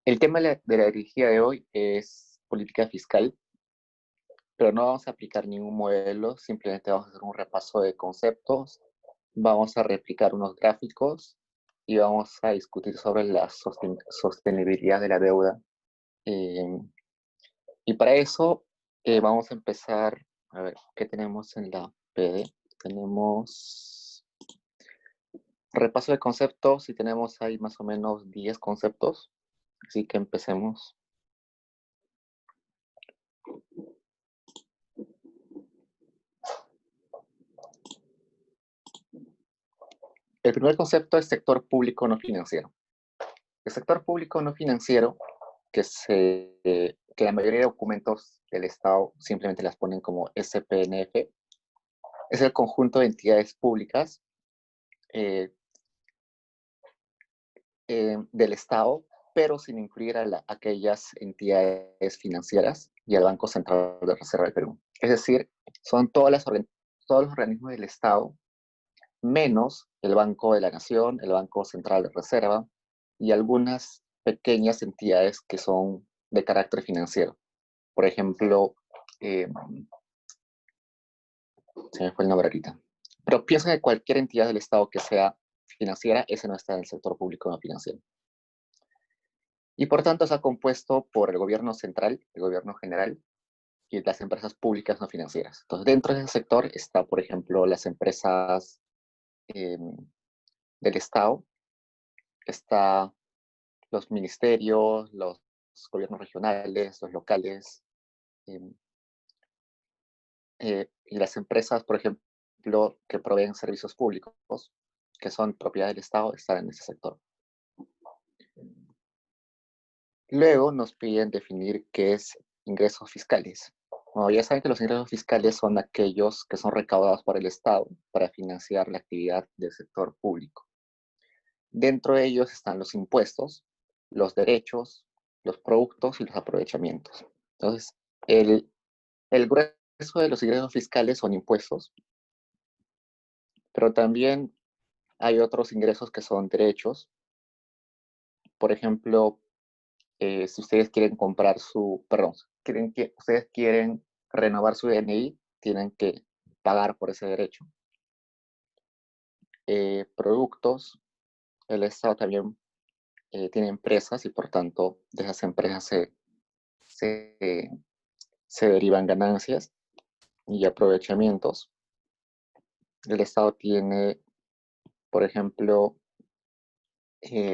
El tema de la dirigida de hoy es política fiscal, pero no vamos a aplicar ningún modelo, simplemente vamos a hacer un repaso de conceptos, vamos a replicar unos gráficos y vamos a discutir sobre la sostenibilidad de la deuda. Eh, y para eso vamos a empezar, a ver, ¿qué tenemos en la PD? Tenemos repaso de conceptos y tenemos ahí más o menos 10 conceptos, así que empecemos. El primer concepto es sector público no financiero. El sector público no financiero, que la mayoría de documentos del Estado simplemente las ponen como SPNF, es el conjunto de entidades públicas eh, del Estado, pero sin incluir a aquellas entidades financieras y al Banco Central de Reserva del Perú. Es decir, son todos los organismos del Estado, menos el Banco de la Nación, el Banco Central de Reserva y algunas pequeñas entidades que son de carácter financiero. Por ejemplo, eh, se me fue el nombre ahorita. Pero piensa que cualquier entidad del Estado que sea financiera, ese no está en el sector público no financiero. Y por tanto está compuesto por el gobierno central, el gobierno general y las empresas públicas no financieras. Entonces, dentro de ese sector está, por ejemplo, las empresas eh, del Estado, está los ministerios, los gobiernos regionales, los locales, eh, y las empresas, por ejemplo, que proveen servicios públicos, que son propiedad del Estado, están en ese sector. Luego nos piden definir qué es ingresos fiscales. Bueno, ya saben que los ingresos fiscales son aquellos que son recaudados por el Estado para financiar la actividad del sector público. Dentro de ellos están los impuestos, los derechos, los productos y los aprovechamientos. Entonces, el grueso de los ingresos fiscales son impuestos, pero también hay otros ingresos que son derechos. Por ejemplo, si ustedes quieren comprar ustedes quieren renovar su DNI, tienen que pagar por ese derecho. Productos, el Estado también tiene empresas y por tanto de esas empresas se, se derivan ganancias y aprovechamientos. El Estado tiene, por ejemplo,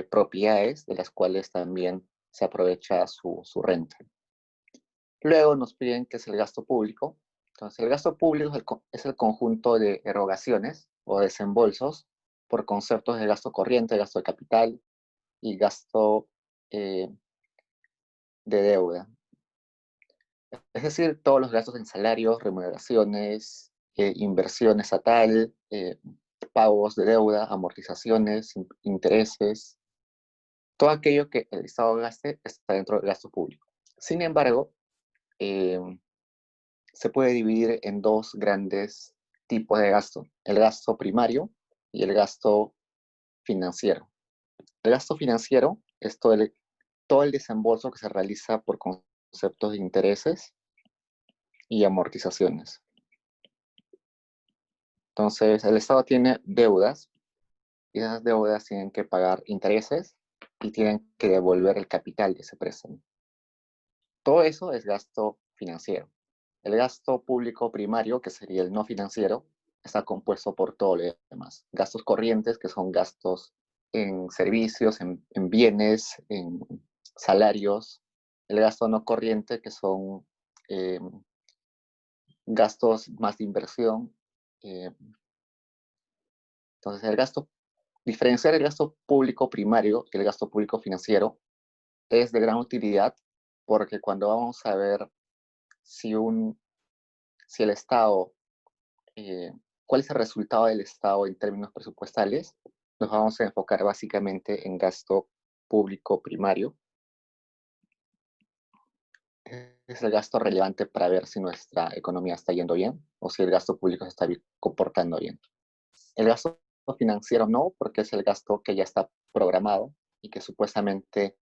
propiedades de las cuales también se aprovecha su renta. Luego nos piden qué es el gasto público. Entonces, el gasto público es el conjunto de erogaciones o desembolsos por conceptos de gasto corriente, gasto de capital y gasto eh, de deuda. Es decir, todos los gastos en salarios, remuneraciones, inversión estatal, pagos de deuda, amortizaciones, intereses, todo aquello que el Estado gaste está dentro del gasto público. Sin embargo, eh, se puede dividir en dos grandes tipos de gasto, el gasto primario y el gasto financiero. El gasto financiero es todo el desembolso que se realiza por conceptos de intereses y amortizaciones. Entonces, el Estado tiene deudas y esas deudas tienen que pagar intereses y tienen que devolver el capital de ese préstamo. Todo eso es gasto financiero. El gasto público primario, que sería el no financiero, está compuesto por todo lo demás. Gastos corrientes, que son gastos en servicios, en bienes, en salarios. El gasto no corriente, que son eh, gastos más de inversión. Eh, entonces, diferenciar el gasto público primario y el gasto público financiero es de gran utilidad porque cuando vamos a ver si, si el Estado cuál es el resultado del Estado en términos presupuestales, nos vamos a enfocar básicamente en gasto público primario. Es el gasto relevante para ver si nuestra economía está yendo bien o si el gasto público se está comportando bien. El gasto financiero no, porque es el gasto que ya está programado y que supuestamente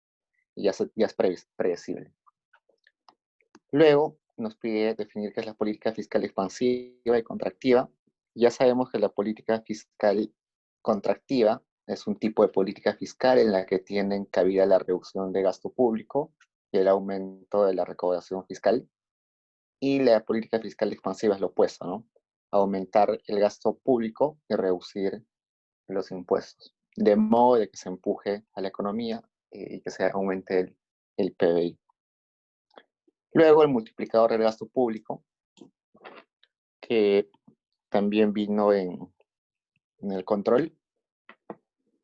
ya es predecible. Luego nos pide definir qué es la política fiscal expansiva y contractiva. Ya sabemos que la política fiscal contractiva es un tipo de política fiscal en la que tienen cabida la reducción de gasto público y el aumento de la recaudación fiscal. Y la política fiscal expansiva es lo opuesto, ¿no? Aumentar el gasto público y reducir los impuestos, de modo de que se empuje a la economía y que se aumente el PBI. Luego el multiplicador del gasto público, que también vino en el control,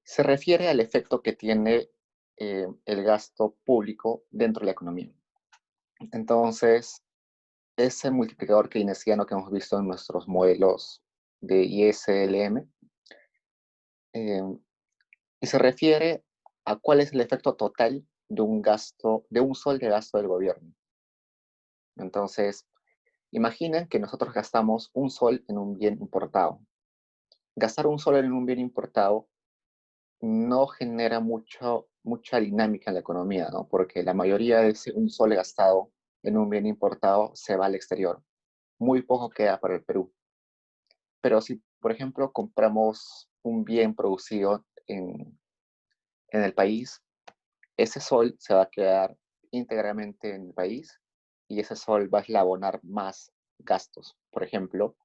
se refiere al efecto que tiene el gasto público dentro de la economía. Entonces, ese multiplicador keynesiano que hemos visto en nuestros modelos de ISLM, y se refiere a cuál es el efecto total de un gasto, de un sol de gasto del gobierno. Entonces, imaginen que nosotros gastamos un sol en un bien importado. Gastar un sol en un bien importado no genera mucha dinámica en la economía, ¿no? Porque la mayoría de ese un sol gastado en un bien importado se va al exterior. Muy poco queda para el Perú. Pero si, por ejemplo, compramos un bien producido en el país, ese sol se va a quedar íntegramente en el país y ese sol va a eslabonar más gastos. Por ejemplo,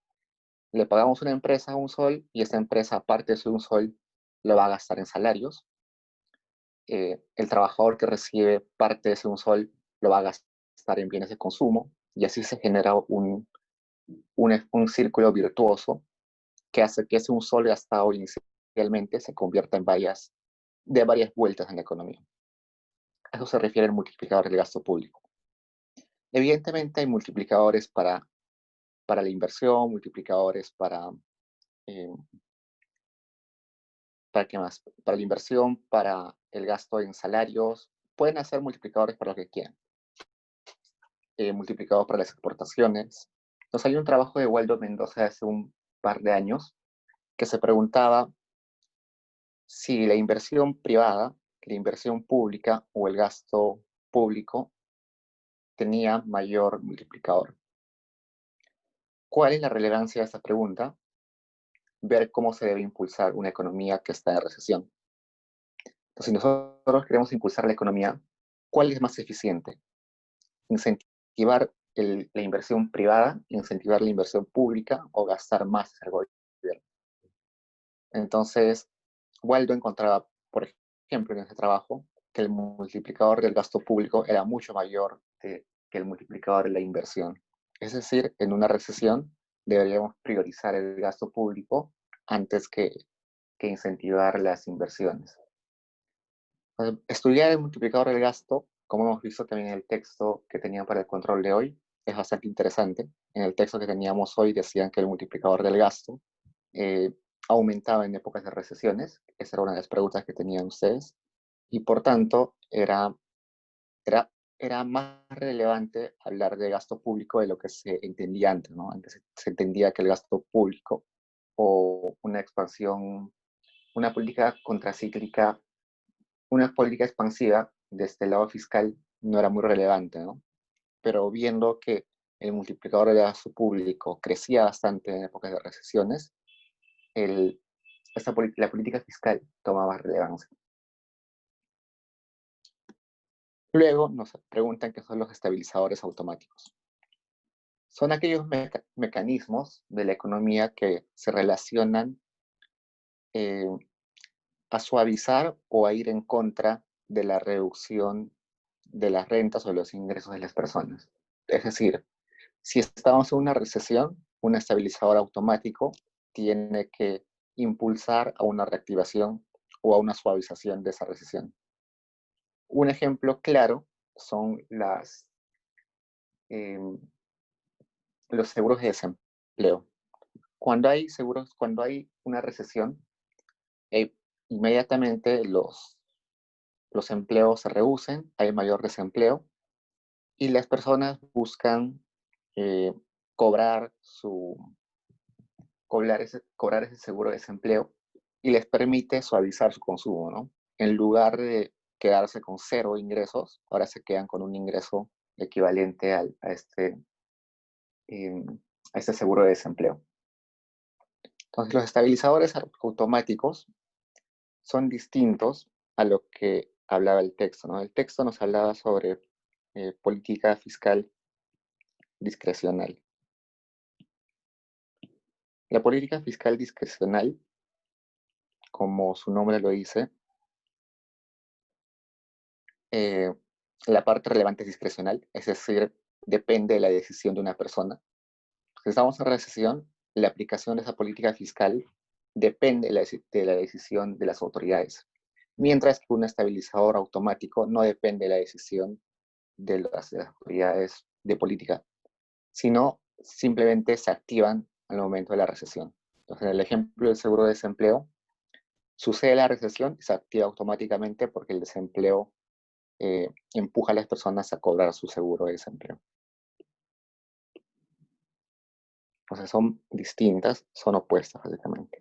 le pagamos a una empresa un sol y esa empresa, aparte de un sol, lo va a gastar en salarios. El trabajador que recibe parte de ese un sol lo va a gastar en bienes de consumo y así se genera un círculo virtuoso que hace que ese un sol gastado inicialmente se convierta en varias vueltas en la economía. A eso se refiere el multiplicador del gasto público. Evidentemente hay multiplicadores para la inversión, multiplicadores eh, ¿para qué más? Para la inversión, para el gasto en salarios. Pueden hacer multiplicadores para lo que quieran. Multiplicador para las exportaciones. Nos salió un trabajo de Waldo Mendoza hace un par de años que se preguntaba si la inversión privada, la inversión pública o el gasto público tenía mayor multiplicador. ¿Cuál es la relevancia de esta pregunta? Ver cómo se debe impulsar una economía que está en recesión. Entonces, si nosotros queremos impulsar la economía, ¿cuál es más eficiente? ¿Incentivar la inversión privada, incentivar la inversión pública o gastar más al gobierno? Entonces, Waldo encontraba, por ejemplo, en ese trabajo, que el multiplicador del gasto público era mucho mayor que el multiplicador de la inversión. Es decir, en una recesión deberíamos priorizar el gasto público antes que incentivar las inversiones. Estudiar el multiplicador del gasto, como hemos visto también en el texto que tenían para el control de hoy, es bastante interesante. En el texto que teníamos hoy decían que el multiplicador del gasto eh, aumentaba en épocas de recesiones. Esa era una de las preguntas que tenían ustedes. Y por tanto, era, era más relevante hablar de gasto público de lo que se entendía antes, ¿no? Antes se entendía que el gasto público o una expansión, una política contracíclica, una política expansiva de este lado fiscal no era muy relevante, ¿no? Pero viendo que el multiplicador de gasto público crecía bastante en épocas de recesiones, la política fiscal toma más relevancia. Luego nos preguntan qué son los estabilizadores automáticos. Son aquellos mecanismos de la economía que se relacionan eh, a suavizar o a ir en contra de la reducción de las rentas o los ingresos de las personas. Es decir, si estamos en una recesión, un estabilizador automático tiene que impulsar a una reactivación o a una suavización de esa recesión. Un ejemplo claro son eh, los seguros de desempleo. Cuando hay una recesión, eh, inmediatamente los empleos se reducen, hay mayor desempleo y las personas buscan eh, cobrar, cobrar ese seguro de desempleo y les permite suavizar su consumo, ¿no? En lugar de quedarse con 0 ingresos, ahora se quedan con un ingreso equivalente eh, a este seguro de desempleo. Entonces, los estabilizadores automáticos son distintos a lo que hablaba el texto, ¿no? El texto nos hablaba sobre política fiscal discrecional. La política fiscal discrecional, como su nombre lo dice, la parte relevante es discrecional, es decir, depende de la decisión de una persona. Si estamos en recesión, la aplicación de esa política fiscal depende de la decisión de las autoridades, mientras que un estabilizador automático no depende de la decisión de las autoridades de política, sino simplemente se activan al momento de la recesión. Entonces, en el ejemplo del seguro de desempleo, sucede la recesión y se activa automáticamente porque el desempleo empuja a las personas a cobrar su seguro de desempleo. Entonces son distintas, son opuestas básicamente.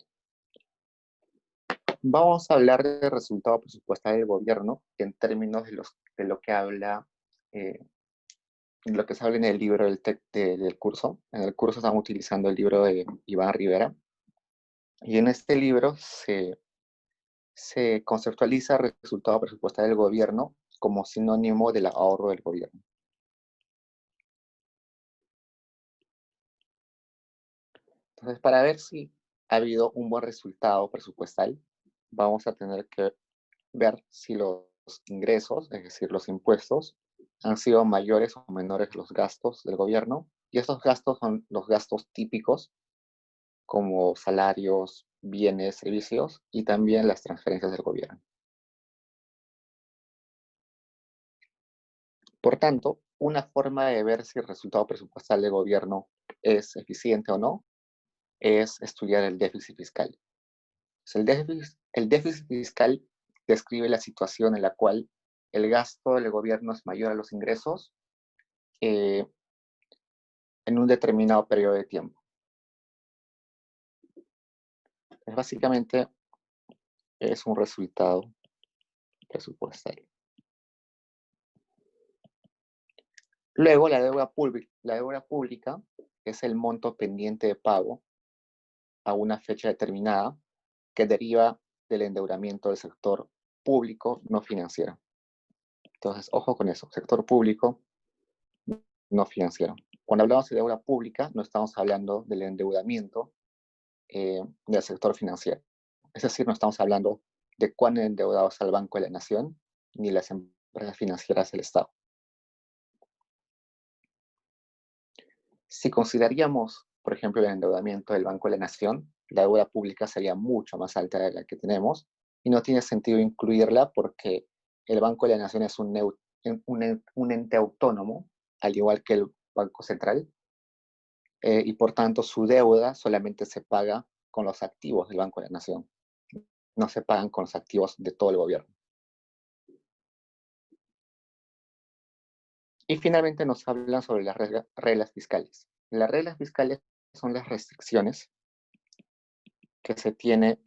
Vamos a hablar del resultado presupuestal del gobierno en términos de lo que habla, lo que se habla en el libro del curso. En el curso estamos utilizando el libro de Iván Rivera. Y en este libro se conceptualiza el resultado presupuestal del gobierno como sinónimo del ahorro del gobierno. Entonces, para ver si ha habido un buen resultado presupuestal, vamos a tener que ver si los ingresos, es decir, los impuestos, han sido mayores o menores que los gastos del gobierno. Y estos gastos son los gastos típicos, como salarios, bienes, servicios, y también las transferencias del gobierno. Por tanto, una forma de ver si el resultado presupuestal del gobierno es eficiente o no es estudiar el déficit fiscal. El déficit fiscal describe la situación en la cual el gasto del gobierno es mayor a los ingresos en un determinado periodo de tiempo. Básicamente es un resultado presupuestario. Luego, la deuda pública es el monto pendiente de pago a una fecha determinada que deriva del endeudamiento del sector público no financiero. Entonces, ojo con eso, sector público no financiero. Cuando hablamos de deuda pública, no estamos hablando del endeudamiento del sector financiero. Es decir, no estamos hablando de cuán endeudado está el Banco de la Nación ni las empresas financieras del Estado. Si consideraríamos, por ejemplo, el endeudamiento del Banco de la Nación, la deuda pública sería mucho más alta de la que tenemos y no tiene sentido incluirla porque el Banco de la Nación es un ente autónomo, al igual que el Banco Central, y por tanto su deuda solamente se paga con los activos del Banco de la Nación, no se pagan con los activos de todo el gobierno. Y finalmente nos hablan sobre las reglas fiscales. Las reglas fiscales son las restricciones que se tiene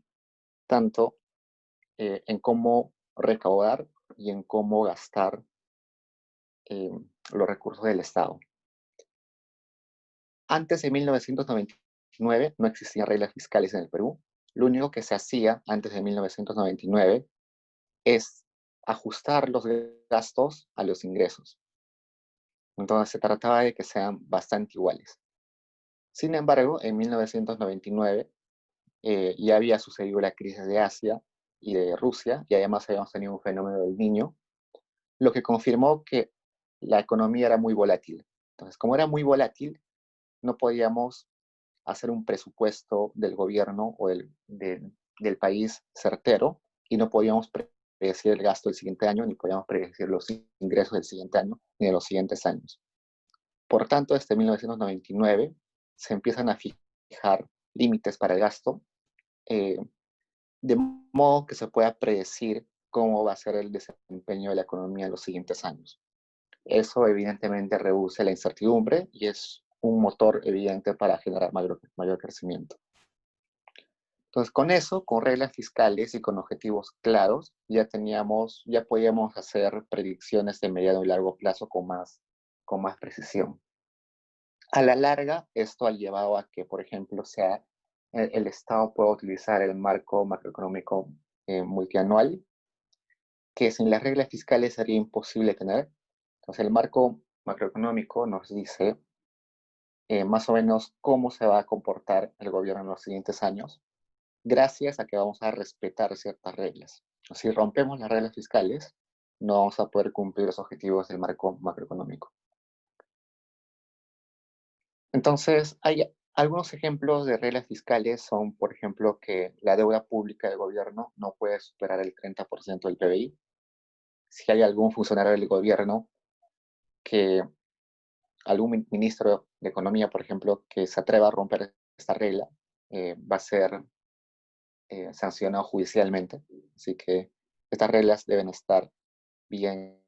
tanto en cómo recaudar y en cómo gastar los recursos del Estado. Antes de 1999 no existían reglas fiscales en el Perú. Lo único que se hacía antes de 1999 es ajustar los gastos a los ingresos. Entonces se trataba de que sean bastante iguales. Sin embargo, en 1999 ya había sucedido la crisis de Asia y de Rusia, y además habíamos tenido un fenómeno del Niño, lo que confirmó que la economía era muy volátil. Entonces, como era muy volátil, no podíamos hacer un presupuesto del gobierno o del país certero y no podíamos predecir el gasto del siguiente año, ni podíamos predecir los ingresos del siguiente año, ni de los siguientes años. Por tanto, desde 1999 se empiezan a fijar límites para el gasto, de modo que se pueda predecir cómo va a ser el desempeño de la economía en los siguientes años. Eso evidentemente reduce la incertidumbre y es un motor evidente para generar mayor crecimiento. Entonces, con eso, con reglas fiscales y con objetivos claros, ya podíamos hacer predicciones de mediano y largo plazo con más precisión. A la larga, esto ha llevado a que, por ejemplo, el Estado pueda utilizar el marco macroeconómico multianual, que sin las reglas fiscales sería imposible tener. Entonces, el marco macroeconómico nos dice más o menos cómo se va a comportar el gobierno en los siguientes años, gracias a que vamos a respetar ciertas reglas. Si rompemos las reglas fiscales, no vamos a poder cumplir los objetivos del marco macroeconómico. Entonces, hay algunos ejemplos de reglas fiscales son, por ejemplo, que la deuda pública del gobierno no puede superar el 30% del PBI. Si hay algún funcionario del gobierno que, algún ministro de Economía, por ejemplo, que se atreva a romper esta regla, va a ser sancionado judicialmente. Así que estas reglas deben estar bien,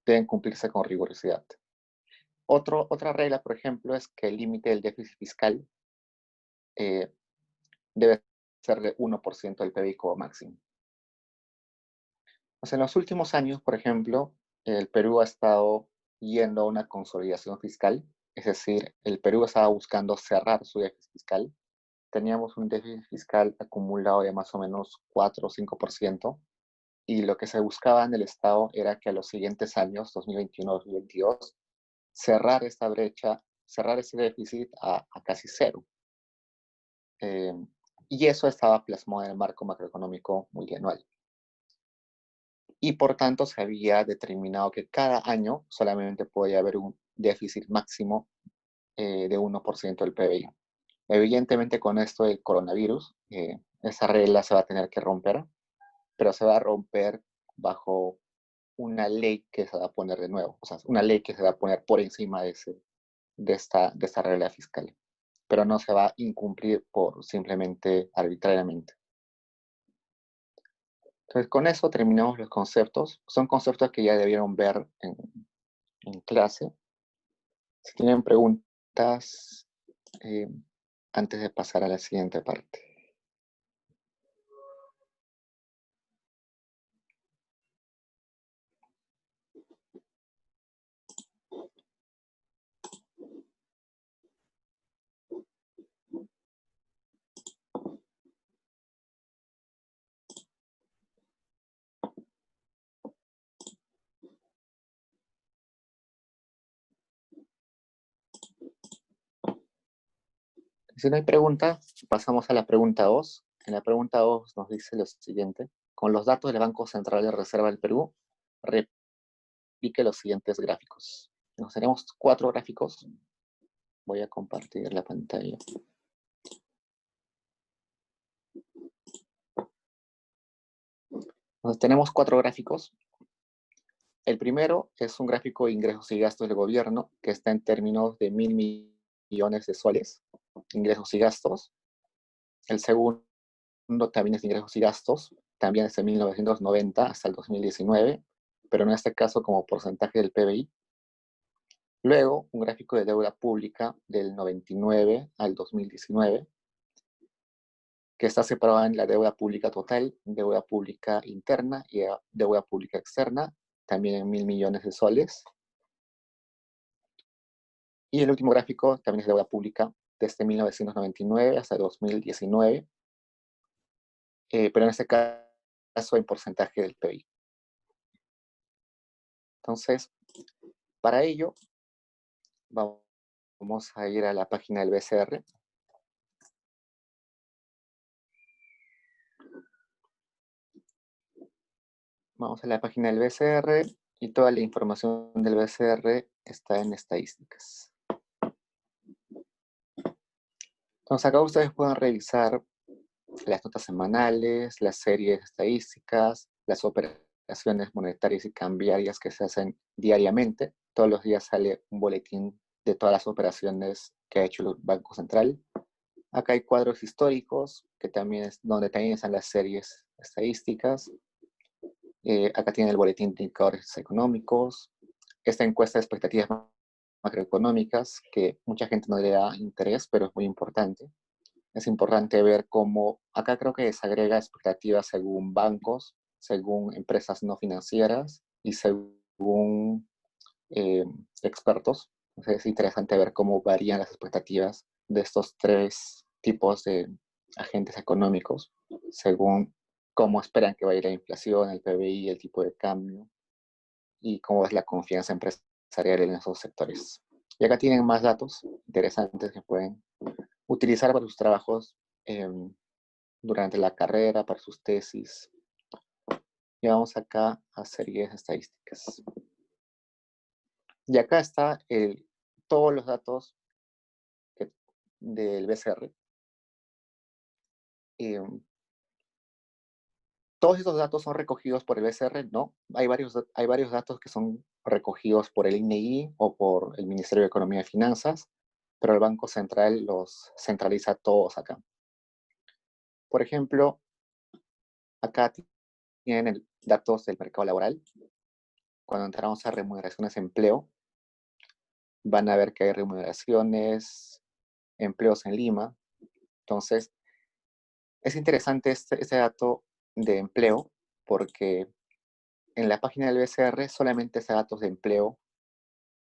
deben cumplirse con rigurosidad. Otra regla, por ejemplo, es que el límite del déficit fiscal eh, debe ser de 1% del PBI como máximo. O sea, en los últimos años, por ejemplo, el Perú ha estado yendo a una consolidación fiscal, es decir, el Perú estaba buscando cerrar su déficit fiscal. Teníamos un déficit fiscal acumulado de más o menos 4 o 5%, y lo que se buscaba en el Estado era que a los siguientes años, 2021-2022, cerrar esta brecha, cerrar ese déficit a casi cero. Eh, y eso estaba plasmado en el marco macroeconómico multianual. Y por tanto se había determinado que cada año solamente podía haber un déficit máximo de 1% del PBI. Evidentemente con esto del coronavirus, esa regla se va a tener que romper, pero se va a romper bajo una ley que se va a poner de nuevo, o sea, una ley que se va a poner por encima de esta regla fiscal, pero no se va a incumplir por simplemente arbitrariamente. Entonces, con eso terminamos los conceptos. Son conceptos que ya debieron ver en clase. Si tienen preguntas, eh, antes de pasar a la siguiente parte. Si no hay pregunta, pasamos a la pregunta 2. En la pregunta 2 nos dice lo siguiente. Con los datos del Banco Central de Reserva del Perú, replique los siguientes gráficos. Nos tenemos 4 gráficos. Voy a compartir la pantalla. Entonces, tenemos 4 gráficos. El primero es un gráfico de ingresos y gastos del gobierno que está en términos de 1.000 millones de soles, ingresos y gastos. El segundo también es de ingresos y gastos, también desde 1990 hasta el 2019, pero en este caso como porcentaje del PBI. Luego, un gráfico de deuda pública del 99 al 2019, que está separado en la deuda pública total, deuda pública interna y deuda pública externa, también en 1.000 millones de soles. Y el último gráfico también es deuda pública desde 1999 hasta 2019, pero en este caso en porcentaje del PIB. Entonces, para ello, vamos a ir a la página del BCR. Vamos a la página del BCR y toda la información del BCR está en estadísticas. Entonces, acá ustedes pueden revisar las notas semanales, las series estadísticas, las operaciones monetarias y cambiarias que se hacen diariamente. Todos los días sale un boletín de todas las operaciones que ha hecho el Banco Central. Acá hay cuadros históricos, donde también están las series estadísticas. Acá tiene el boletín de indicadores económicos. Esta encuesta de expectativas macroeconómicas, que mucha gente no le da interés, pero es muy importante. Es importante ver cómo, acá creo que se agrega expectativas según bancos, según empresas no financieras y según eh, expertos. Entonces es interesante ver cómo varían las expectativas de estos tres tipos de agentes económicos, según cómo esperan que vaya a ir la inflación, el PBI, el tipo de cambio y cómo es la confianza empresarial en esos sectores. Y acá tienen más datos interesantes que pueden utilizar para sus trabajos eh, durante la carrera, para sus tesis. Y vamos acá a series estadísticas. Y acá está todos los datos del BCR. Todos estos datos son recogidos por el BCR, no. Hay varios datos que son recogidos por el INEI o por el Ministerio de Economía y Finanzas, pero el Banco Central los centraliza todos acá. Por ejemplo, acá tienen datos del mercado laboral. Cuando entramos a remuneraciones de empleo, van a ver que hay remuneraciones, empleos en Lima. Entonces, es interesante este dato de empleo porque en la página del BCR solamente está datos de empleo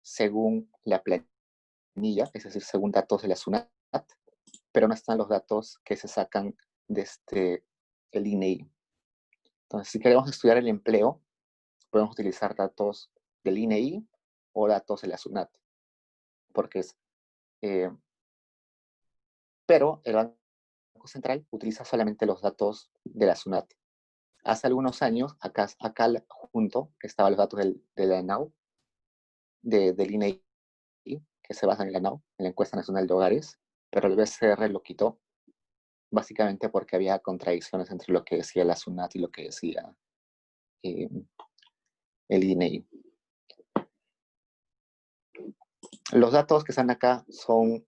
según la planilla, es decir, según datos de la SUNAT, pero no están los datos que se sacan desde el INEI. Entonces, si queremos estudiar el empleo, podemos utilizar datos del INEI o datos de la SUNAT, porque pero el Banco Central utiliza solamente los datos de la SUNAT. Hace algunos años, acá junto estaban los datos de la ANAU, del INEI, que se basan en la ANAU, en la Encuesta Nacional de Hogares, pero el BCR lo quitó, básicamente porque había contradicciones entre lo que decía la SUNAT y lo que decía eh, el INEI. Los datos que están acá son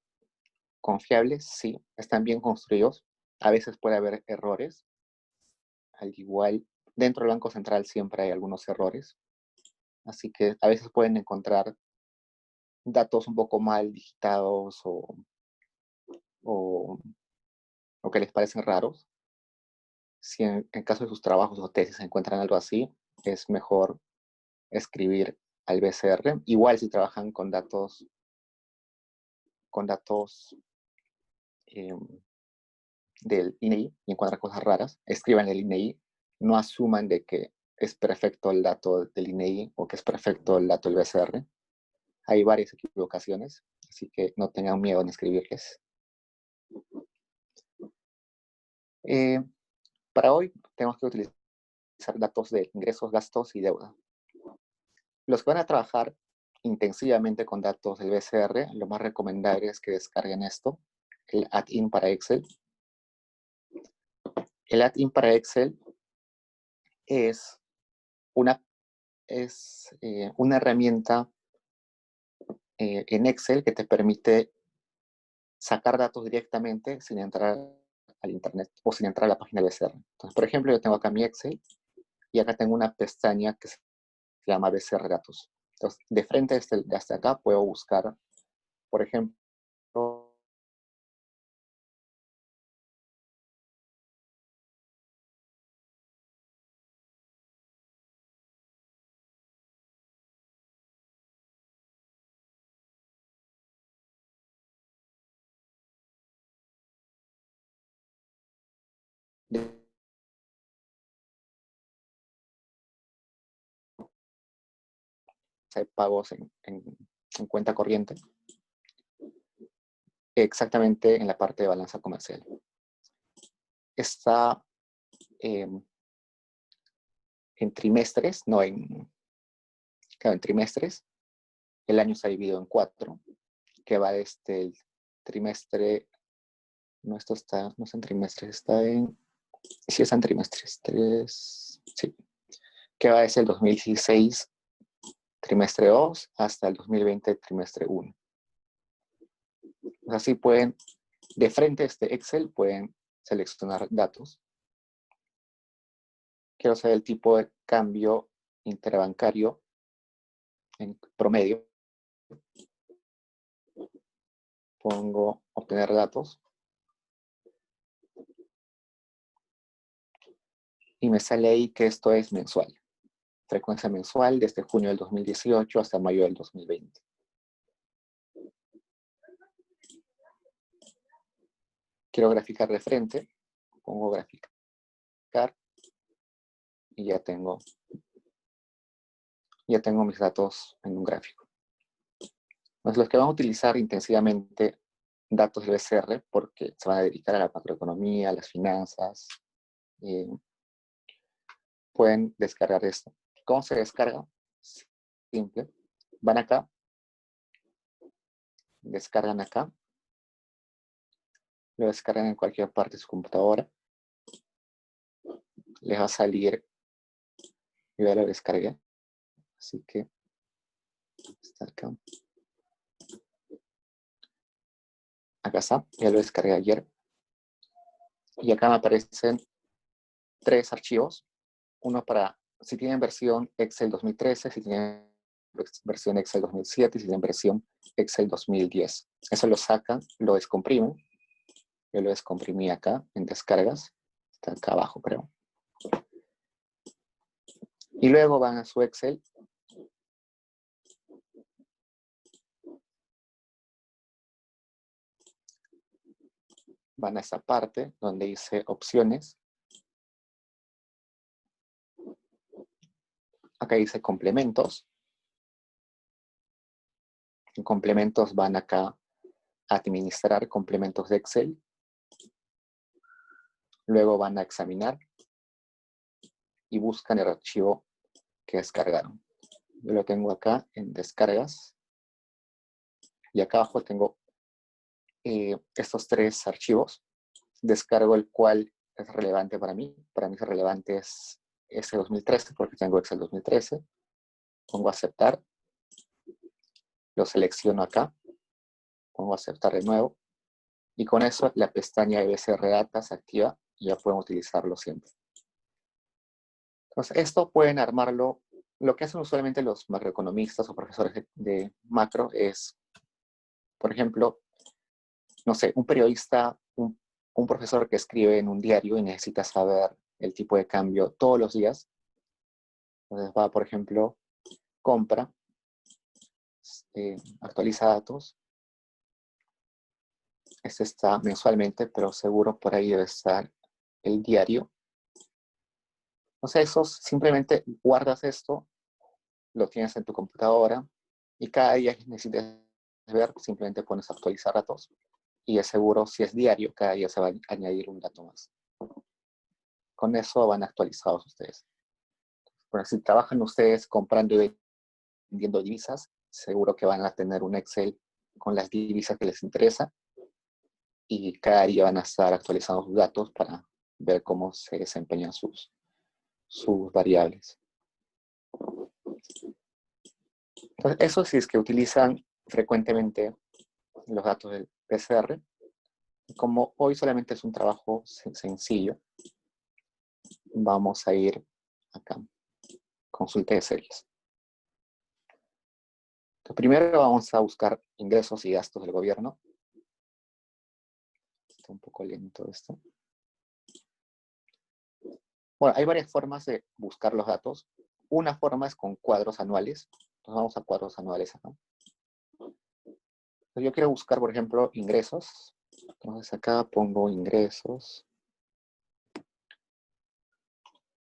confiables, sí, están bien construidos. A veces puede haber errores. Al igual, dentro del Banco Central siempre hay algunos errores. Así que a veces pueden encontrar datos un poco mal digitados o, o que les parecen raros. Si en caso de sus trabajos o tesis se encuentran algo así, es mejor escribir al BCR. Igual si trabajan con datos del INEI y encuentran cosas raras, escriban el INEI. No asuman de que es perfecto el dato del INEI o que es perfecto el dato del BCR. Hay varias equivocaciones, así que no tengan miedo en escribirles. Para hoy tenemos que utilizar datos de ingresos, gastos y deuda. Los que van a trabajar intensivamente con datos del BCR, lo más recomendable es que descarguen esto, el add-in para Excel. El add-in para Excel es una herramienta en Excel que te permite sacar datos directamente sin entrar al internet o sin entrar a la página del BCR. Entonces, por ejemplo, yo tengo acá mi Excel y acá tengo una pestaña que se llama BCR Datos. Entonces, de frente hasta acá puedo buscar, por ejemplo, pagos en cuenta corriente, exactamente en la parte de balanza comercial. Está en trimestres, no claro, en trimestres. El año está dividido en 4, que va desde el trimestre, no, esto está, no está en trimestres, sí está en trimestres, sí, que va desde el 2016, trimestre 2, hasta el 2020, trimestre 1. Así pueden, de frente a este Excel, pueden seleccionar datos. Quiero saber el tipo de cambio interbancario en promedio. Pongo obtener datos. y me sale ahí que esto es mensual. Frecuencia mensual desde junio del 2018 hasta mayo del 2020. Quiero graficar de frente, pongo graficar y ya tengo mis datos en un gráfico. Entonces, los que van a utilizar intensivamente datos del BCR porque se van a dedicar a la macroeconomía, a las finanzas, pueden descargar esto. ¿Cómo se descarga? Simple. Van acá, descargan acá, lo descargan en cualquier parte de su computadora. Les va a salir, yo ya lo descargué, así que está acá. Acá está, ya lo descargué ayer. Y acá me aparecen 3 archivos. Uno para, si tienen versión Excel 2013, si tienen versión Excel 2007 y si tienen versión Excel 2010. Eso lo sacan, lo descomprimen. Yo lo descomprimí acá en descargas. Está acá abajo, creo. Y luego van a su Excel. Van a esa parte donde dice opciones. Acá dice complementos. En complementos van acá a administrar complementos de Excel. Luego van a examinar y buscan el archivo que descargaron. Yo lo tengo acá en descargas. Y acá abajo tengo estos 3 archivos. Descargo el cual es relevante para mí. Para mí es relevante es ese 2013 porque tengo Excel 2013. Pongo aceptar. Lo selecciono acá. Pongo aceptar de nuevo. Y con eso la pestaña de BCR Data se activa y ya pueden utilizarlo siempre. Entonces, esto pueden armarlo. Lo que hacen usualmente los macroeconomistas o profesores de macro es, por ejemplo, no sé, un periodista, un profesor que escribe en un diario y necesita saber el tipo de cambio todos los días. Entonces va, por ejemplo, compra, actualiza datos. Este está mensualmente, pero seguro por ahí debe estar el diario. Entonces, simplemente guardas esto, lo tienes en tu computadora y cada día que necesites ver, simplemente pones actualizar datos y es seguro, si es diario, cada día se va a añadir un dato más. Con eso van actualizados ustedes. Pero si trabajan ustedes comprando y vendiendo divisas, seguro que van a tener un Excel con las divisas que les interesa y cada día van a estar actualizando sus datos para ver cómo se desempeñan sus variables. Entonces, eso sí es que utilizan frecuentemente los datos del PCR. Como hoy solamente es un trabajo sencillo, vamos a ir acá, consulta de series. Entonces, primero vamos a buscar ingresos y gastos del gobierno. Está un poco lento esto. Bueno, hay varias formas de buscar los datos. Una forma es con cuadros anuales. Entonces vamos a cuadros anuales acá. Entonces yo quiero buscar, por ejemplo, ingresos. Entonces acá pongo ingresos.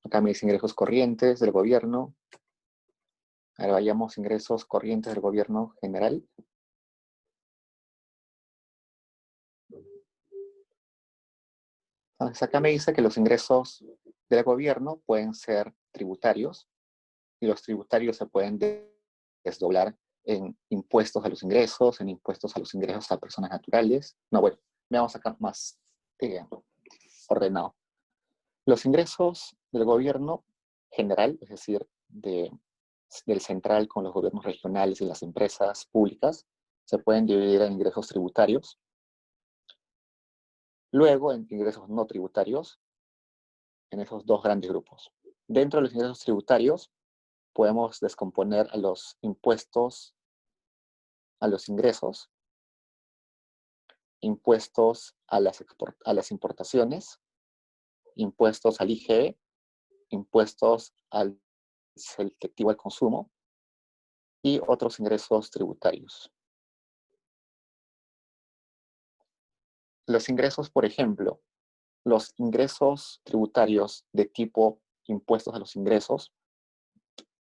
Acá me dice ingresos corrientes del gobierno. Ahora vayamos ingresos corrientes del gobierno general. Entonces acá me dice que los ingresos del gobierno pueden ser tributarios y los tributarios se pueden desdoblar en impuestos a los ingresos, en impuestos a los ingresos a personas naturales. No, bueno, veamos acá más ordenado. Los ingresos del gobierno general, es decir, del central con los gobiernos regionales y las empresas públicas, se pueden dividir en ingresos tributarios. Luego, en ingresos no tributarios, en esos 2 grandes grupos. Dentro de los ingresos tributarios, podemos descomponer a los impuestos a los ingresos, impuestos a las importaciones, impuestos al IGB impuestos al selectivo al consumo y otros ingresos tributarios. Los ingresos, por ejemplo, los ingresos tributarios de tipo impuestos a los ingresos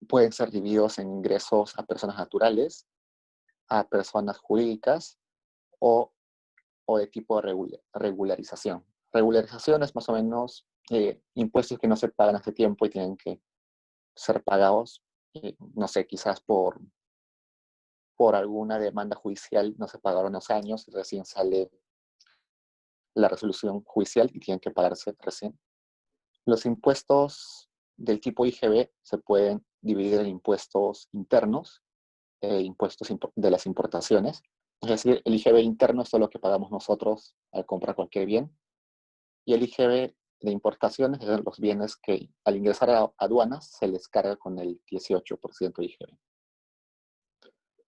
pueden ser divididos en ingresos a personas naturales, a personas jurídicas o de tipo regularización. Regularización es más o menos impuestos que no se pagan hace tiempo y tienen que ser pagados, no sé, quizás por alguna demanda judicial, no se pagaron unos años y recién sale la resolución judicial y tienen que pagarse recién. Los impuestos del tipo IGB se pueden dividir en impuestos internos e impuestos de las importaciones. Es decir, el IGB interno es solo lo que pagamos nosotros al comprar cualquier bien. Y el IGB de importaciones es los bienes que al ingresar a aduanas se les carga con el 18% de IGB.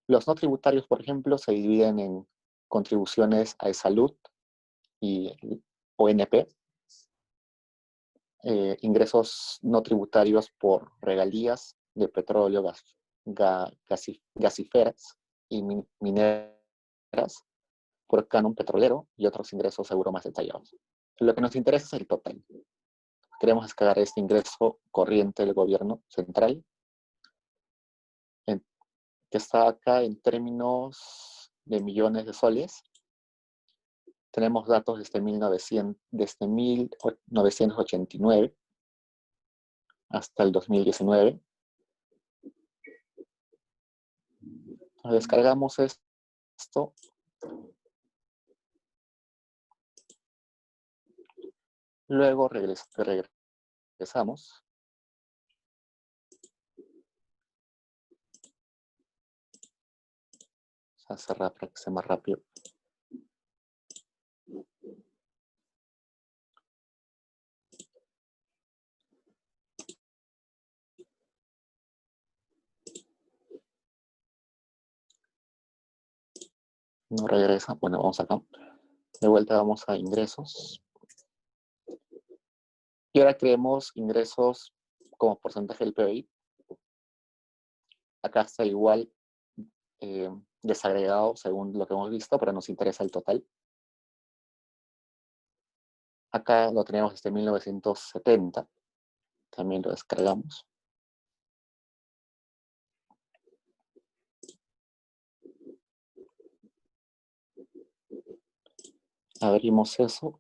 Los no tributarios, por ejemplo, se dividen en contribuciones a salud y ONP, ingresos no tributarios por regalías de petróleo, gasíferas y mineras, por canon petrolero y otros ingresos seguro más detallados. Lo que nos interesa es el total. Queremos descargar este ingreso corriente del gobierno central, que está acá en términos de millones de soles. Tenemos datos desde 1989 hasta el 2019. Descargamos esto. Luego regresamos. Vamos a cerrar para que sea más rápido. No regresa. Bueno, vamos acá. De vuelta vamos a ingresos. Y ahora creemos ingresos como porcentaje del PBI. Acá está igual desagregado según lo que hemos visto, pero nos interesa el total. Acá lo tenemos desde 1970. También lo descargamos. Abrimos eso.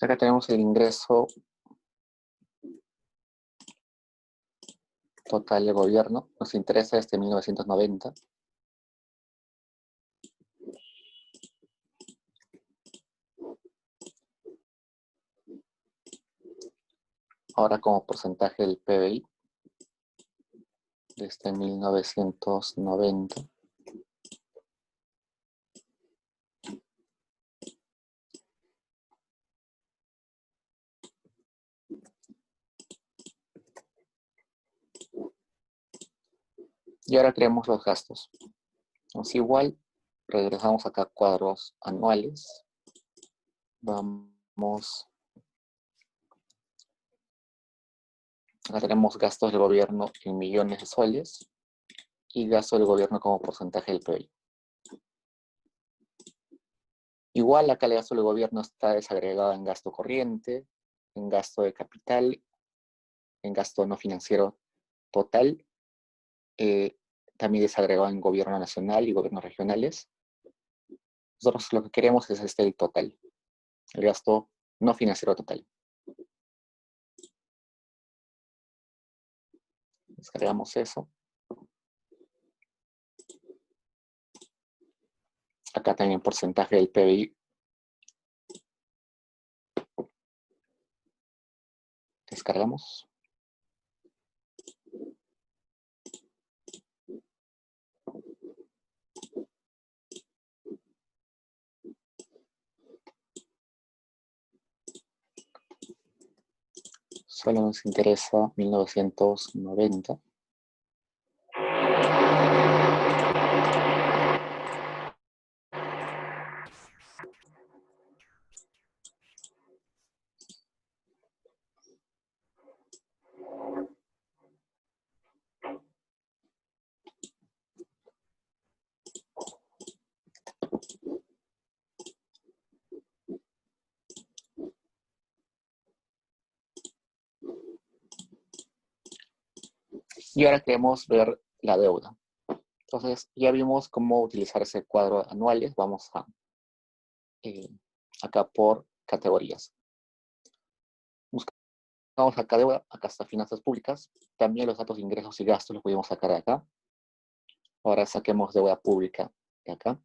Acá tenemos el ingreso total del gobierno. Nos interesa desde 1990. Ahora como porcentaje del PBI desde 1990. Y ahora creemos los gastos. Entonces igual, regresamos acá a cuadros anuales. Vamos. Acá tenemos gastos del gobierno en millones de soles y gasto del gobierno como porcentaje del PBI. Igual acá el gasto del gobierno está desagregado en gasto corriente, en gasto de capital, en gasto no financiero total, también desagregado en gobierno nacional y gobiernos regionales. Nosotros lo que queremos es el total, el gasto no financiero total. Descargamos eso. Acá también porcentaje del PBI. Descargamos. Solo nos interesa 1990. Y ahora queremos ver la deuda. Entonces, ya vimos cómo utilizar ese cuadro anuales. Vamos a acá por categorías. Buscamos acá deuda, acá está finanzas públicas. También los datos de ingresos y gastos los podemos sacar de acá. Ahora saquemos deuda pública de acá.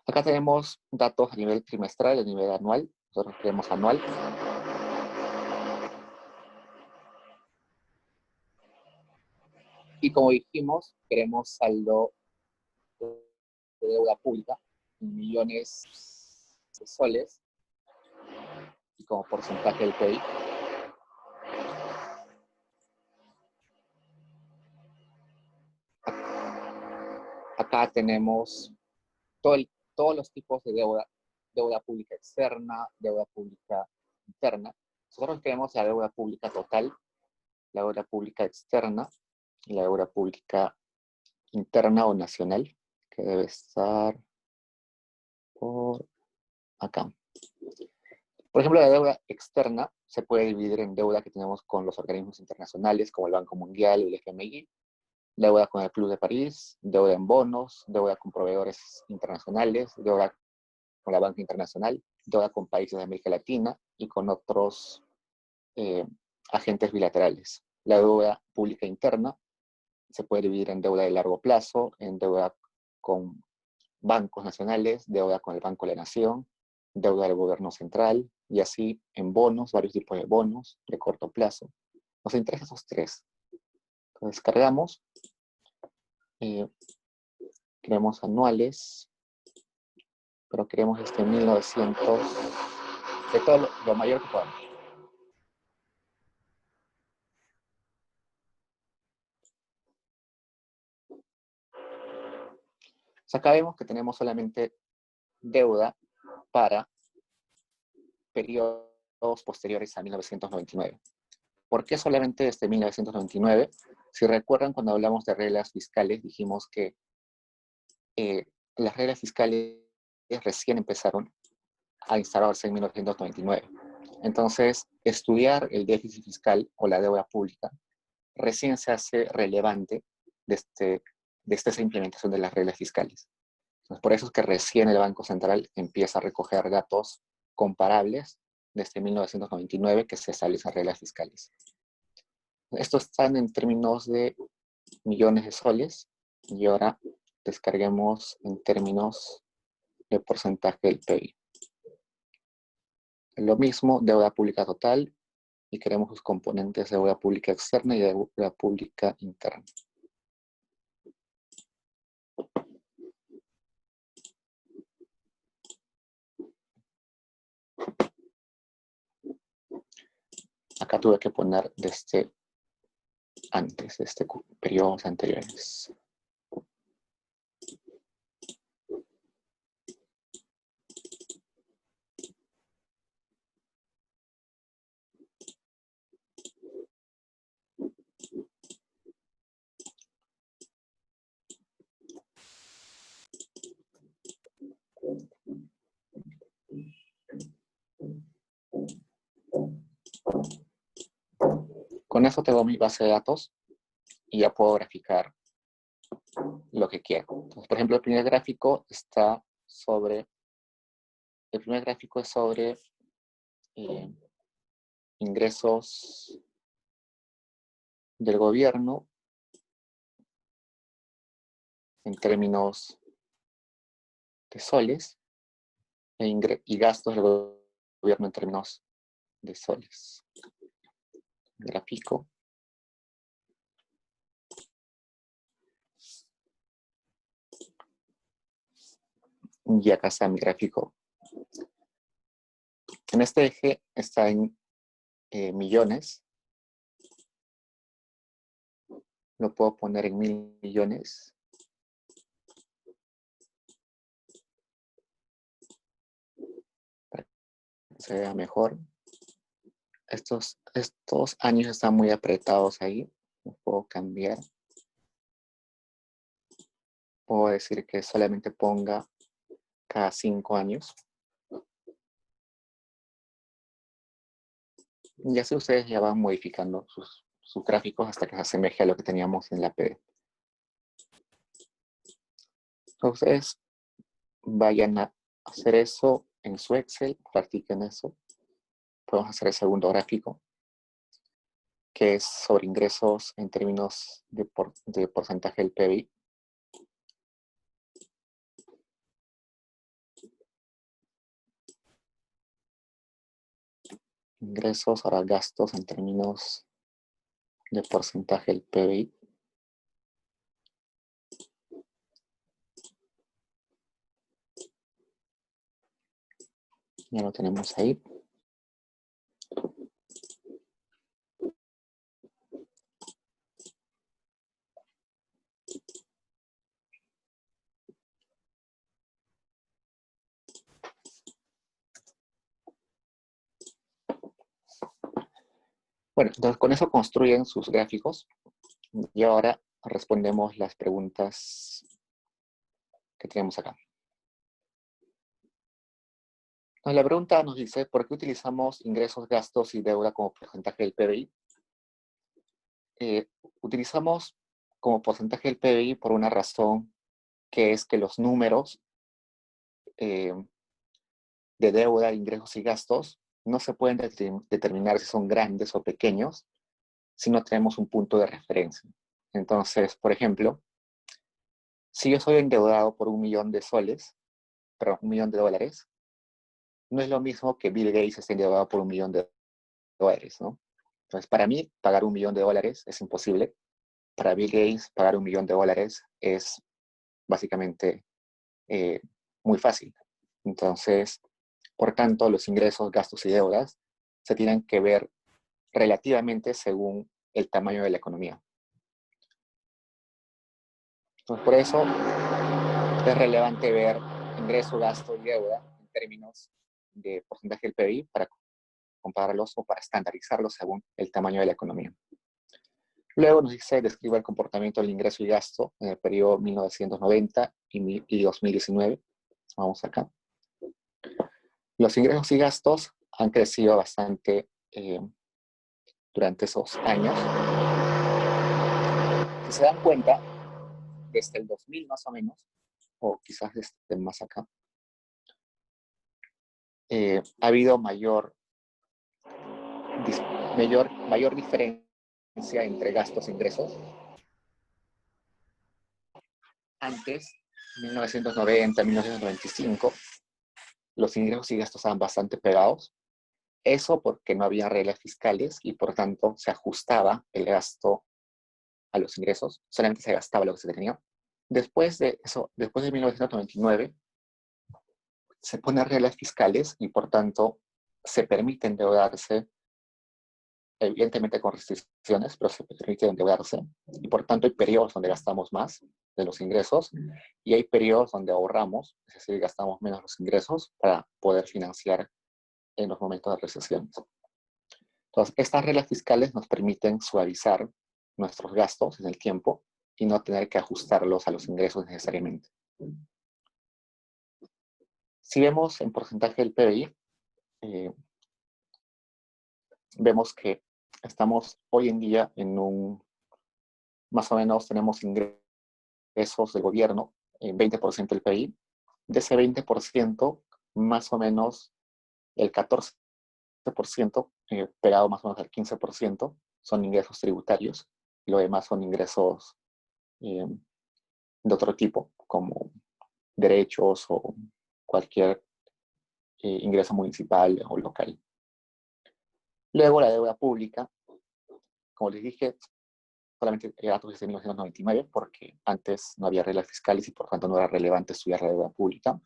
Acá tenemos datos a nivel trimestral y a nivel anual. Nosotros queremos anual. Y como dijimos, queremos saldo de deuda pública en millones de soles y como porcentaje del PIB. Acá tenemos todos los tipos de deuda pública externa, deuda pública interna. Nosotros queremos la deuda pública total, la deuda pública externa y la deuda pública interna o nacional, que debe estar por acá. Por ejemplo, la deuda externa se puede dividir en deuda que tenemos con los organismos internacionales, como el Banco Mundial y el FMI, deuda con el Club de París, deuda en bonos, deuda con proveedores internacionales, deuda con la banca internacional, deuda con países de América Latina y con otros agentes bilaterales. La deuda pública interna se puede dividir en deuda de largo plazo, en deuda con bancos nacionales, deuda con el Banco de la Nación, deuda del gobierno central, y así en bonos, varios tipos de bonos de corto plazo. Nos interesan esos tres. Entonces cargamos, queremos anuales, pero queremos 1900, de todo lo mayor que podamos. Acá vemos que tenemos solamente deuda para periodos posteriores a 1999. ¿Por qué solamente desde 1999? Si recuerdan, cuando hablamos de reglas fiscales, dijimos que las reglas fiscales recién empezaron a instalarse en 1999. Entonces, estudiar el déficit fiscal o la deuda pública recién se hace relevante desde esa implementación de las reglas fiscales. Entonces, por eso es que recién el Banco Central empieza a recoger datos comparables desde 1999 que se establecen reglas fiscales. Estos están en términos de millones de soles y ahora descarguemos en términos de porcentaje del PIB. Lo mismo, deuda pública total, y queremos los componentes de deuda pública externa y de deuda pública interna. Acá tuve que poner desde antes, desde periodos anteriores. Con eso tengo mi base de datos y ya puedo graficar lo que quiero. Entonces, por ejemplo, el primer gráfico es sobre ingresos del gobierno en términos de soles y gastos del gobierno en términos de soles. Gráfico. Y acá está mi gráfico En este eje está en millones. Lo puedo poner en 1000 millones. Para que se vea mejor. Estos años están muy apretados ahí. Los puedo cambiar. Puedo decir que solamente ponga cada 5 años. Y así ustedes ya van modificando sus gráficos hasta que se asemeje a lo que teníamos en la PDF. Entonces, vayan a hacer eso en su Excel, practiquen eso. Podemos hacer el segundo gráfico, que es sobre ingresos en términos de porcentaje del PBI. Ingresos, ahora gastos en términos de porcentaje del PBI. Ya lo tenemos ahí. Bueno, entonces con eso construyen sus gráficos y ahora respondemos las preguntas que tenemos acá. Entonces, la pregunta nos dice, ¿por qué utilizamos ingresos, gastos y deuda como porcentaje del PBI? Utilizamos como porcentaje del PBI por una razón, que es que los números de deuda, ingresos y gastos no se pueden determinar si son grandes o pequeños si no tenemos un punto de referencia. Entonces, por ejemplo, si yo soy endeudado por 1.000.000 de soles, perdón, 1.000.000 de dólares, no es lo mismo que Bill Gates esté endeudado por 1.000.000 de dólares, ¿no? Entonces, para mí, pagar 1.000.000 de dólares es imposible. Para Bill Gates, pagar 1.000.000 de dólares es básicamente muy fácil. Entonces, por tanto, los ingresos, gastos y deudas se tienen que ver relativamente según el tamaño de la economía. Entonces, por eso es relevante ver ingreso, gasto y deuda en términos de porcentaje del PIB para compararlos o para estandarizarlos según el tamaño de la economía. Luego nos dice, describe el comportamiento del ingreso y gasto en el periodo 1990 y 2019. Vamos acá. Los ingresos y gastos han crecido bastante durante esos años. Si se dan cuenta, desde el 2000 más o menos, o quizás desde más acá, ha habido mayor diferencia entre gastos e ingresos. Antes, 1990, 1995, los ingresos y gastos estaban bastante pegados. Eso porque no había reglas fiscales y por tanto se ajustaba el gasto a los ingresos, solamente se gastaba lo que se tenía. Después de eso, después de 1999, se ponen reglas fiscales y por tanto se permite endeudarse, evidentemente con restricciones, pero se permite endeudarse y por tanto hay periodos donde gastamos más de los ingresos y hay periodos donde ahorramos, es decir, gastamos menos los ingresos para poder financiar en los momentos de recesión. Entonces, estas reglas fiscales nos permiten suavizar nuestros gastos en el tiempo y no tener que ajustarlos a los ingresos necesariamente. Si vemos en porcentaje del PBI, vemos que estamos hoy en día en más o menos tenemos ingresos del gobierno en 20% del PBI. De ese 20%, más o menos el 14%, pegado más o menos al 15%, son ingresos tributarios. Y lo demás son ingresos de otro tipo, como derechos o cualquier ingreso municipal o local. Luego la deuda pública, como les dije, solamente datos desde 1999, porque antes no había reglas fiscales y por tanto no era relevante estudiar la deuda pública.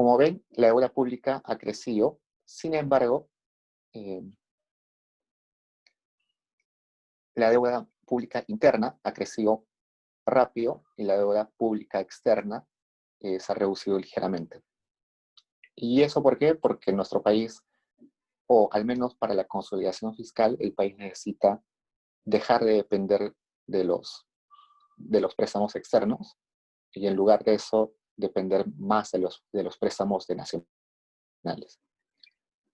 Como ven, la deuda pública ha crecido, sin embargo, la deuda pública interna ha crecido rápido y la deuda pública externa se ha reducido ligeramente. ¿Y eso por qué? Porque nuestro país, o al menos para la consolidación fiscal, el país necesita dejar de depender de los préstamos externos y en lugar de eso depender más de los préstamos de nacionales.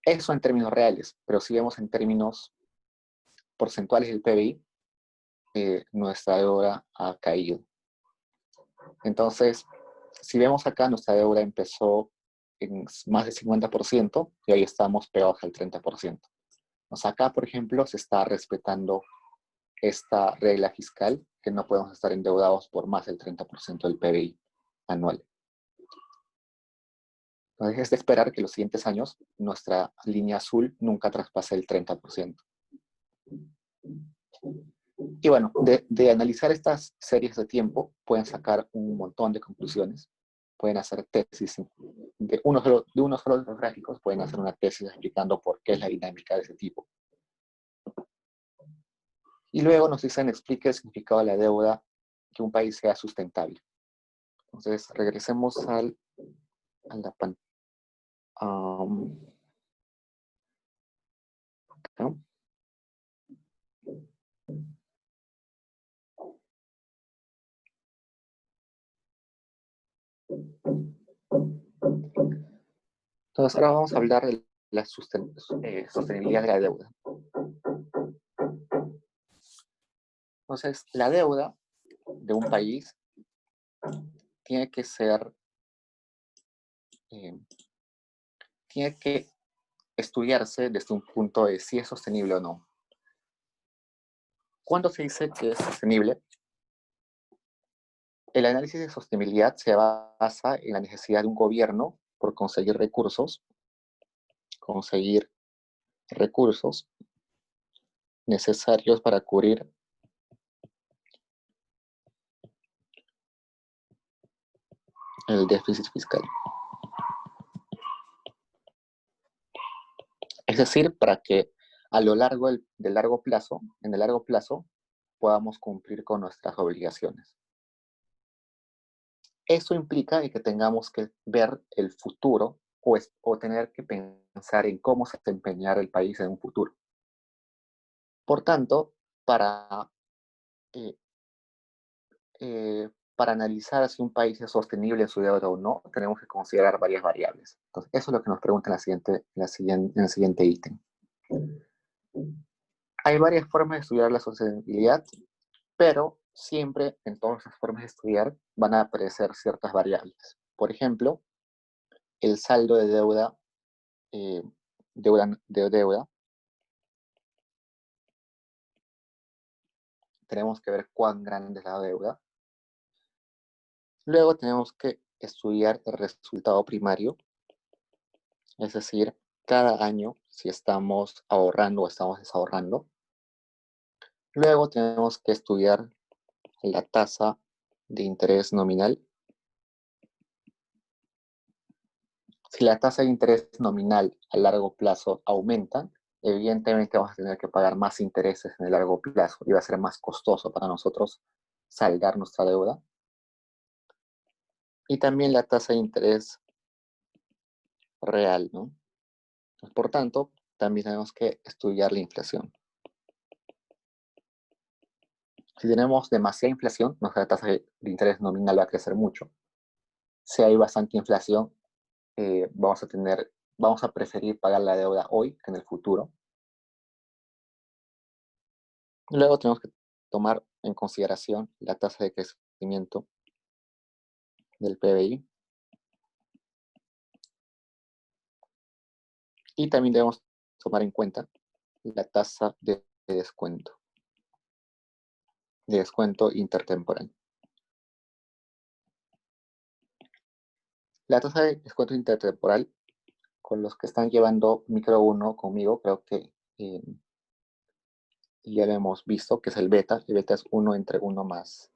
Eso en términos reales, pero si vemos en términos porcentuales del PBI, nuestra deuda ha caído. Entonces, si vemos acá, nuestra deuda empezó en más del 50% y hoy estamos pegados al 30%. O sea, acá, por ejemplo, se está respetando esta regla fiscal que no podemos estar endeudados por más del 30% del PBI anual. Entonces, es de esperar que en los siguientes años nuestra línea azul nunca traspase el 30%. Y bueno, de analizar estas series de tiempo, pueden sacar un montón de conclusiones. Pueden hacer tesis de uno solo de los gráficos, pueden hacer una tesis explicando por qué es la dinámica de ese tipo. Y luego nos dicen, explique el significado de la deuda, que un país sea sustentable. Entonces, regresemos a la pantalla. ¿No? Entonces, ahora vamos a hablar de la sostenibilidad de la deuda. Entonces, la deuda de un país tiene que ser, tiene que estudiarse desde un punto de si es sostenible o no. ¿Cuándo se dice que es sostenible? El análisis de sostenibilidad se basa en la necesidad de un gobierno por conseguir recursos necesarios para cubrir el déficit fiscal. Es decir, para que a lo largo en el largo plazo, podamos cumplir con nuestras obligaciones. Eso implica que tengamos que ver el futuro o tener que pensar en cómo se desempeñar el país en un futuro. Por tanto, para analizar si un país es sostenible en su deuda o no, tenemos que considerar varias variables. Entonces, eso es lo que nos pregunta en el siguiente ítem. Hay varias formas de estudiar la sostenibilidad, pero siempre en todas esas formas de estudiar van a aparecer ciertas variables. Por ejemplo, el saldo de deuda, deuda. Tenemos que ver cuán grande es la deuda. Luego tenemos que estudiar el resultado primario, es decir, cada año si estamos ahorrando o estamos desahorrando. Luego tenemos que estudiar la tasa de interés nominal. Si la tasa de interés nominal a largo plazo aumenta, evidentemente vamos a tener que pagar más intereses en el largo plazo y va a ser más costoso para nosotros saldar nuestra deuda. Y también la tasa de interés real, ¿no? Por tanto, también tenemos que estudiar la inflación. Si tenemos demasiada inflación, nuestra tasa de interés nominal va a crecer mucho. Si hay bastante inflación, vamos a preferir pagar la deuda hoy que en el futuro. Luego tenemos que tomar en consideración la tasa de crecimiento del PBI. Y también debemos tomar en cuenta la tasa de descuento intertemporal. La tasa de descuento intertemporal, con los que están llevando micro 1 conmigo, creo que ya lo hemos visto, que es el beta. El beta es 1 entre 1 más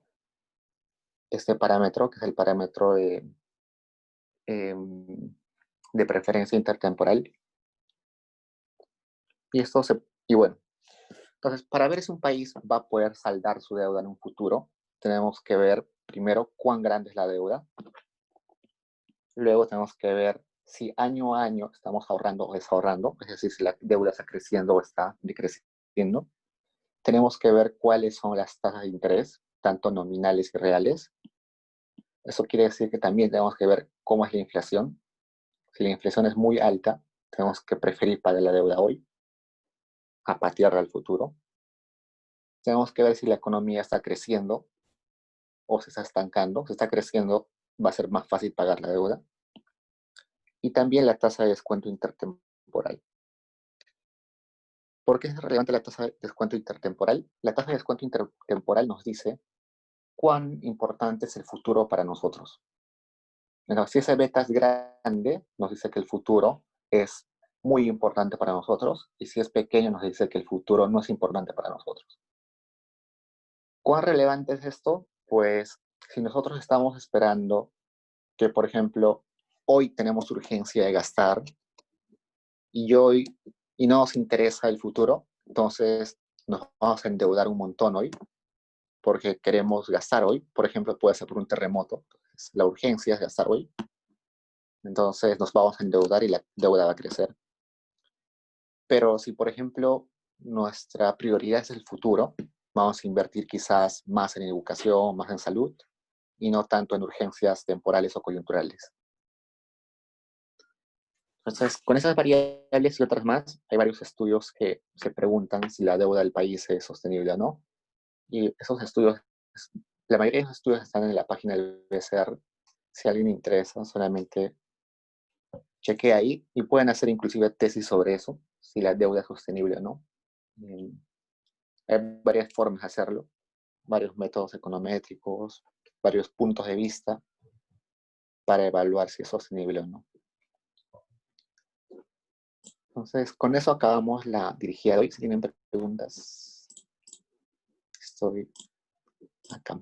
este parámetro, que es el parámetro de de preferencia intertemporal. Y bueno, entonces, para ver si un país va a poder saldar su deuda en un futuro, tenemos que ver primero cuán grande es la deuda. Luego tenemos que ver si año a año estamos ahorrando o desahorrando, es decir, si la deuda está creciendo o está decreciendo. Tenemos que ver cuáles son las tasas de interés, tanto nominales y reales. Eso quiere decir que también tenemos que ver cómo es la inflación. Si la inflación es muy alta, tenemos que preferir pagar la deuda hoy a patearla al futuro. Tenemos que ver si la economía está creciendo o se está estancando. Si está creciendo, va a ser más fácil pagar la deuda. Y también la tasa de descuento intertemporal. ¿Por qué es relevante la tasa de descuento intertemporal? La tasa de descuento intertemporal nos dice cuán importante es el futuro para nosotros. Entonces, si ese beta es grande, nos dice que el futuro es muy importante para nosotros, y si es pequeño, nos dice que el futuro no es importante para nosotros. ¿Cuán relevante es esto? Pues si nosotros estamos esperando que, por ejemplo, hoy tenemos urgencia de gastar y no nos interesa el futuro, entonces nos vamos a endeudar un montón hoy porque queremos gastar hoy. Por ejemplo, puede ser por un terremoto. Entonces, la urgencia es gastar hoy. Entonces nos vamos a endeudar y la deuda va a crecer. Pero si, por ejemplo, nuestra prioridad es el futuro, vamos a invertir quizás más en educación, más en salud, y no tanto en urgencias temporales o coyunturales. Entonces, con esas variables y otras más, hay varios estudios que se preguntan si la deuda del país es sostenible o no. Y esos estudios, la mayoría de esos estudios están en la página del BCR. Si a alguien le interesa, solamente cheque ahí y pueden hacer inclusive tesis sobre eso, si la deuda es sostenible o no. Hay varias formas de hacerlo, varios métodos econométricos, varios puntos de vista para evaluar si es sostenible o no. Entonces, con eso acabamos la dirigida de hoy. Si tienen preguntas, estoy acá.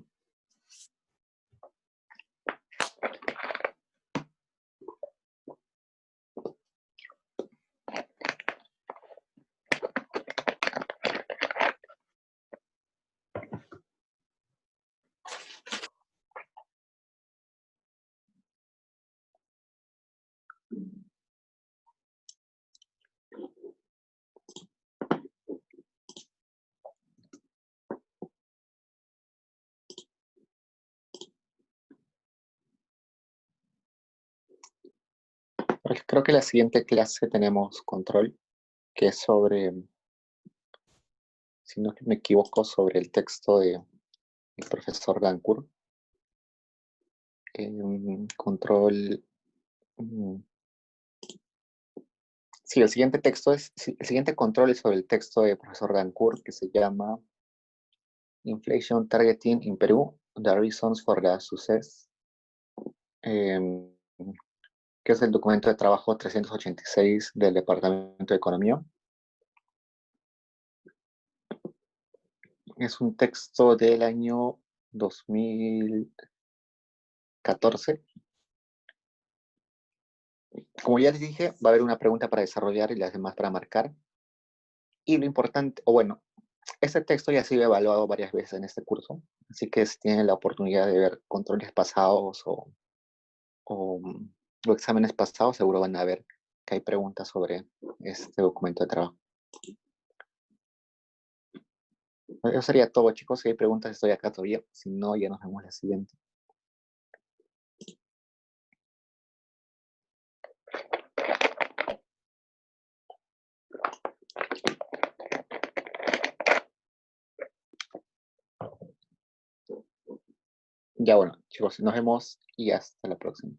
Creo que la siguiente clase tenemos control, que es sobre, si no me equivoco, sobre el texto del profesor Dancourt. Control. Sí, el siguiente control es sobre el texto del profesor Dancourt, que se llama Inflation Targeting in Peru, The Reasons for the Success, que es el documento de trabajo 386 del Departamento de Economía. Es un texto del año 2014. Como ya les dije, va a haber una pregunta para desarrollar y las demás para marcar. Y lo importante, o bueno, este texto ya ha sido evaluado varias veces en este curso, así que si tienen la oportunidad de ver controles pasados o exámenes pasados, seguro van a ver que hay preguntas sobre este documento de trabajo. Eso sería todo, chicos. Si hay preguntas, estoy acá todavía. Si no, ya nos vemos la siguiente. Ya bueno, chicos, nos vemos y hasta la próxima.